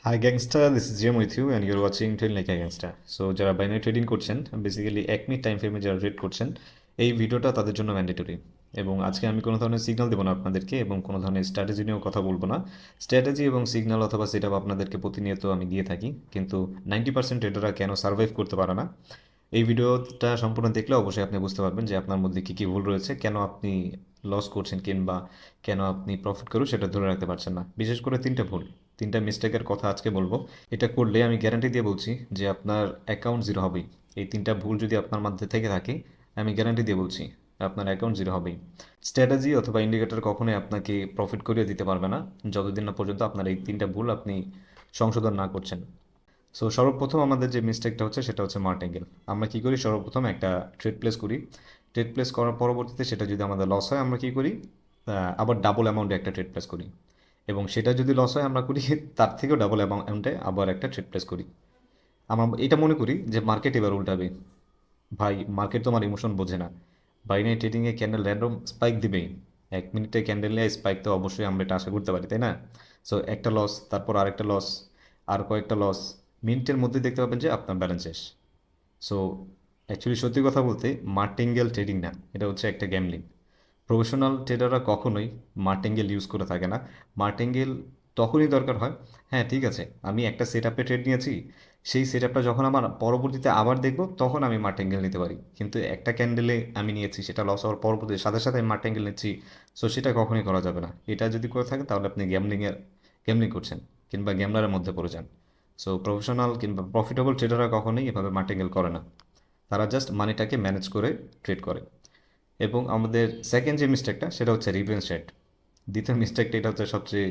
High gangster, this is GM with you and you're watching trade like gangster. So যারা binary trading করছেন, basically 1 minute time ফ্রেমে যারা trade করছেন, এই ভিডিওটা তাদের জন্য ম্যান্ডেটরি। এবং আজকে আমি কোনো ধরনের সিগন্যাল দেবো না আপনাদেরকে, এবং কোনো ধরনের স্ট্র্যাটেজি নিয়েও কথা বলবো না। স্ট্র্যাটেজি এবং সিগন্যাল অথবা সেট আপ আপনাদেরকে প্রতিনিয়ত আমি দিয়ে থাকি, কিন্তু 90% ট্রেডাররা কেন সার্ভাইভ করতে পারে না, এই ভিডিওটা সম্পূর্ণ দেখলে অবশ্যই আপনি বুঝতে পারবেন যে আপনার মধ্যে কী কী ভুল রয়েছে, কেন আপনি লস করছেন কিংবা কেন আপনি প্রফিট করেও সেটা ধরে রাখতে পারছেন না। বিশেষ করে 3টা ভুল, 3টা মিস্টেকের কথা আজকে বলবো। এটা করলে আমি গ্যারান্টি দিয়ে বলছি যে আপনার অ্যাকাউন্ট জিরো হবেই। এই 3টা ভুল যদি আপনার মধ্যে থেকে থাকে, আমি গ্যারান্টি দিয়ে বলছি আপনার অ্যাকাউন্ট জিরো হবেই। স্ট্র্যাটেজি অথবা ইন্ডিকেটর কখনোই আপনাকে প্রফিট করিয়ে দিতে পারবে না যতদিন না পর্যন্ত আপনার এই 3টা ভুল আপনি সংশোধন না করছেন। সো সর্বপ্রথম আমাদের যে মিস্টেকটা হচ্ছে সেটা হচ্ছে মার্টিঙ্গেল। আমরা কি করি, সর্বপ্রথম একটা ট্রেড প্লেস করি। ট্রেড প্লেস করার পরবর্তীতে সেটা যদি আমাদের লস হয়, আমরা কি করি, আবার ডাবল অ্যামাউন্টে একটা ট্রেড প্লেস করি। এবং সেটা যদি লস হয়, আমরা করি তার থেকেও ডাবল অ্যামাউন্টে আবার একটা ট্রেড প্লেস করি। আমরা এটা মনে করি যে মার্কেট এবার উল্টাবে। ভাই, মার্কেট তোমার ইমোশন বোঝে না। বাইনারি ট্রেডিংয়ে ক্যান্ডেল র্যান্ডম স্পাইক দিবেই। 1 মিনিটে ক্যান্ডেল নিয়ে স্পাইক তো অবশ্যই আমরা এটা আশা করতে পারি, তাই না? সো একটা লস, তারপর আরেকটা লস, আর কয়েকটা লস, মিনিটের মধ্যে দেখতে পাবেন যে আপনার ব্যালেন্স শেষ। সো অ্যাকচুয়ালি সত্যি কথা বলতে মার্টিঙ্গেল ট্রেডিং না, এটা হচ্ছে একটা গ্যামলিং। প্রফেশনাল ট্রেডাররা কখনোই মার্টিঙ্গেল ইউজ করে থাকে না। মার্টিঙ্গেল তখনই দরকার হয়, হ্যাঁ ঠিক আছে, আমি একটা সেট আপে ট্রেড নিয়েছি, সেই সেট আপটা যখন আমার পরবর্তীতে আবার দেখবো তখন আমি মার্টিঙ্গেল নিতে পারি। কিন্তু একটা ক্যান্ডেলে আমি নিয়েছি, সেটা লস হওয়ার পরবর্তী সাথে সাথে আমি মার্টিঙ্গেল নিচ্ছি, সো সেটা কখনোই করা যাবে না। এটা যদি করে থাকেন তাহলে আপনি গ্যামলিং করছেন কিংবা গ্যামলারের মধ্যে পড়ে যান। সো প্রফেশনাল কিংবা প্রফিটেবল ট্রেডাররা কখনোই এভাবে মার্টিঙ্গেল করে না। তারা জাস্ট মানিটাকে ম্যানেজ করে ট্রেড করে। এবং আমাদের সেকেন্ড যে মিস্টেকটা সেটা হচ্ছে রিভেঞ্জ রেট। দ্বিতীয় মিস্টেকটা, এটা হচ্ছে সবচেয়ে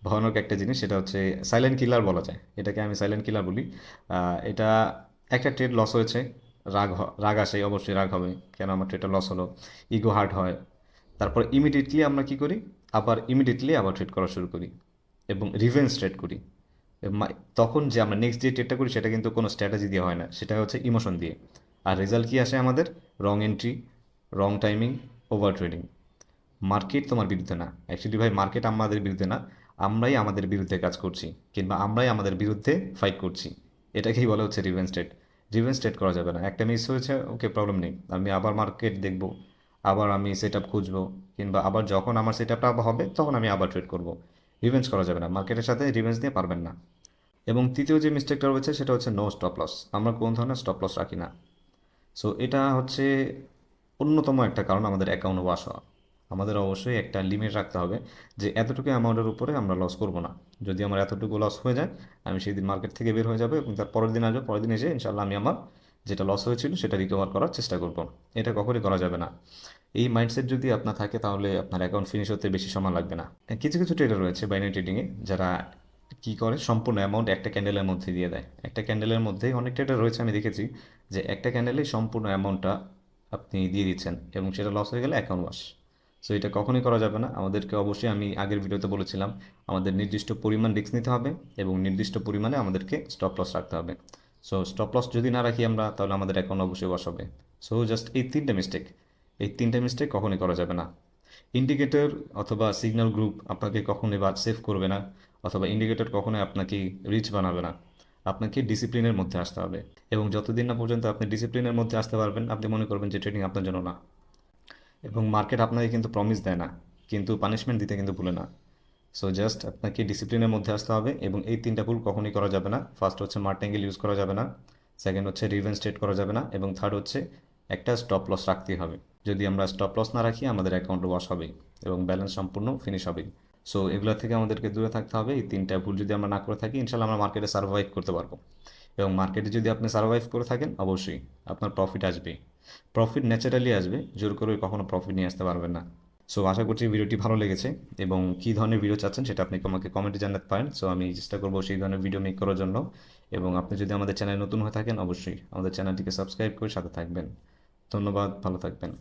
ভয়ানক একটা জিনিস, সেটা হচ্ছে সাইলেন্ট কিলার বলা যায় এটাকে, আমি সাইলেন্ট কিলার বলি। এটা একটা ট্রেড লস হয়েছে, রাগ আসে, অবশ্যই রাগ হবে, কেন আমার ট্রেডটা লস হলো, ইগো হার্ট হয়। তারপর ইমিডিয়েটলি আমরা কি করি, আবার ট্রেড করা শুরু করি এবং রিভেঞ্জ ট্রেড করি। তখন যে আমরা নেক্সট যে ট্রেডটা করি সেটা কিন্তু কোনো স্ট্র্যাটেজি দিয়ে হয় না, সেটা হচ্ছে ইমোশন দিয়ে। আর রেজাল্ট কি আসে আমাদের? রং এন্ট্রি, রং টাইমিং, ওভার ট্রেডিং। মার্কেট তোমার বিরুদ্ধে না, অ্যাকচুয়ালি ভাই মার্কেট আমাদের বিরুদ্ধে না, আমরাই আমাদের বিরুদ্ধে কাজ করছি কিংবা আমরাই আমাদের বিরুদ্ধে ফাইট করছি। এটাকেই বলা হচ্ছে রিভেঞ্জ ট্রেড। রিভেঞ্জ ট্রেড করা যাবে না। একটা মিস হয়েছে, ওকে প্রবলেম নেই, আমি আবার মার্কেট দেখব, আবার আমি সেট আপ খুঁজবো, কিংবা আবার যখন আমার সেট আপটা হবে তখন আমি আবার ট্রেড করব। রিভেঞ্জ করা যাবে না, মার্কেটের সাথে রিভেঞ্জ দিয়ে পারবেন না। এবং তৃতীয় যে মিস্টেকটা রয়েছে সেটা হচ্ছে নো স্টপ লস। আমরা কোন ধরনের স্টপ লস রাখি না। সো এটা হচ্ছে অন্যতম একটা কারণ আমাদের অ্যাকাউন্ট ওয়াশ হওয়া। আমাদের অবশ্যই একটা লিমিট রাখতে হবে যে এতটুকু অ্যামাউন্টের উপরে আমরা লস করব না। যদি আমার এতটুকু লস হয়ে যায়, আমি সেই দিন মার্কেট থেকে বের হয়ে যাবো এবং তার পরের দিন আসবো, পরের দিন এসে ইনশাল্লাহ আমি আমার যেটা লস হয়েছিল সেটা রিকভার করার চেষ্টা করব। এটা কখনই করা যাবে না। এই মাইন্ডসেট যদি আপনার থাকে তাহলে আপনার অ্যাকাউন্ট ফিনিশ হতে বেশি সময় লাগবে না। কিছু কিছু ট্রেডার রয়েছে বাইনারি ট্রেডিংয়ে যারা কি করে, সম্পূর্ণ অ্যামাউন্ট একটা ক্যান্ডেলের মধ্যে দিয়ে দেয়। একটা ক্যান্ডেলের মধ্যেই অনেক ট্রেডার রয়েছে, আমি দেখেছি যে একটা ক্যান্ডেলে সম্পূর্ণ অ্যামাউন্টটা আপনি দিয়ে দিচ্ছেন এবং সেটা লস হয়ে গেলে অ্যাকাউন্ট ওয়াশ। সো এটা কখনোই করা যাবে না। আমাদেরকে অবশ্যই, আমি আগের ভিডিওতে বলেছিলাম, আমাদের নির্দিষ্ট পরিমাণ রিস্ক নিতে হবে এবং নির্দিষ্ট পরিমাণে আমাদেরকে স্টপ লস রাখতে হবে। সো স্টপ লস যদি না রাখি আমরা, তাহলে আমাদের অ্যাকাউন্ট অবশ্যই ওয়াশ হবে। সো জাস্ট এই তিনটে মিস্টেক কখনোই করা যাবে না। ইন্ডিকেটর অথবা সিগন্যাল গ্রুপ আপনাকে কখনোই বা সেভ করবে না, অথবা ইন্ডিকেটর কখনোই আপনাকে রিচ বানাবে না। আপনাকে ডিসিপ্লিনের মধ্যে আসতে হবে। এবং যতদিন না পর্যন্ত আপনি ডিসিপ্লিনের মধ্যে আসতে পারবেন, আপনি মনে করবেন যে ট্রেডিং আপনার জন্য না। এবং মার্কেট আপনাকে কিন্তু প্রমিস দেয় না, কিন্তু পানিশমেন্ট দিতে কিন্তু ভুলে না। সো জাস্ট আপনাকে ডিসিপ্লিনের মধ্যে আসতে হবে এবং এই 3টা ভুল কখনোই করা যাবে না। ফার্স্ট হচ্ছে মার্টিঙ্গেল ইউজ করা যাবে না, সেকেন্ড হচ্ছে রিভেঞ্জ ট্রেড করা যাবে না, এবং থার্ড হচ্ছে একটা স্টপ লস রাখতেই হবে। যদি আমরা স্টপ লস না রাখি, আমাদের অ্যাকাউন্ট ওয়াশ হবেই এবং ব্যালেন্স সম্পূর্ণ ফিনিশ হবেই। সো এগুলো থেকে আমাদেরকে দূরে থাকতে হবে। এই 3টা ভুল যদি আমরা না করে থাকি, ইনশাল্লাহ আমরা মার্কেটে সার্ভাইভ করতে পারবো। এবং মার্কেটে যদি আপনি সার্ভাইভ করে থাকেন, অবশ্যই আপনার প্রফিট আসবে। প্রফিট ন্যাচারালি আসবে, জোর করে কখনো প্রফিট নিয়ে আসতে পারবেন না। সো আশা করছি ভিডিওটি ভালো লেগেছে, এবং কী ধরনের ভিডিও চাচ্ছেন সেটা আপনি আমাকে কমেন্টে জানাতে পারেন। সো আমি চেষ্টা করবো সেই ধরনের ভিডিও মেক করার জন্য। এবং আপনি যদি আমাদের চ্যানেলে নতুন হয়ে থাকেন, অবশ্যই আমাদের চ্যানেলটিকে সাবস্ক্রাইব করে সাথে থাকবেন। ধন্যবাদ, ভালো থাকবেন।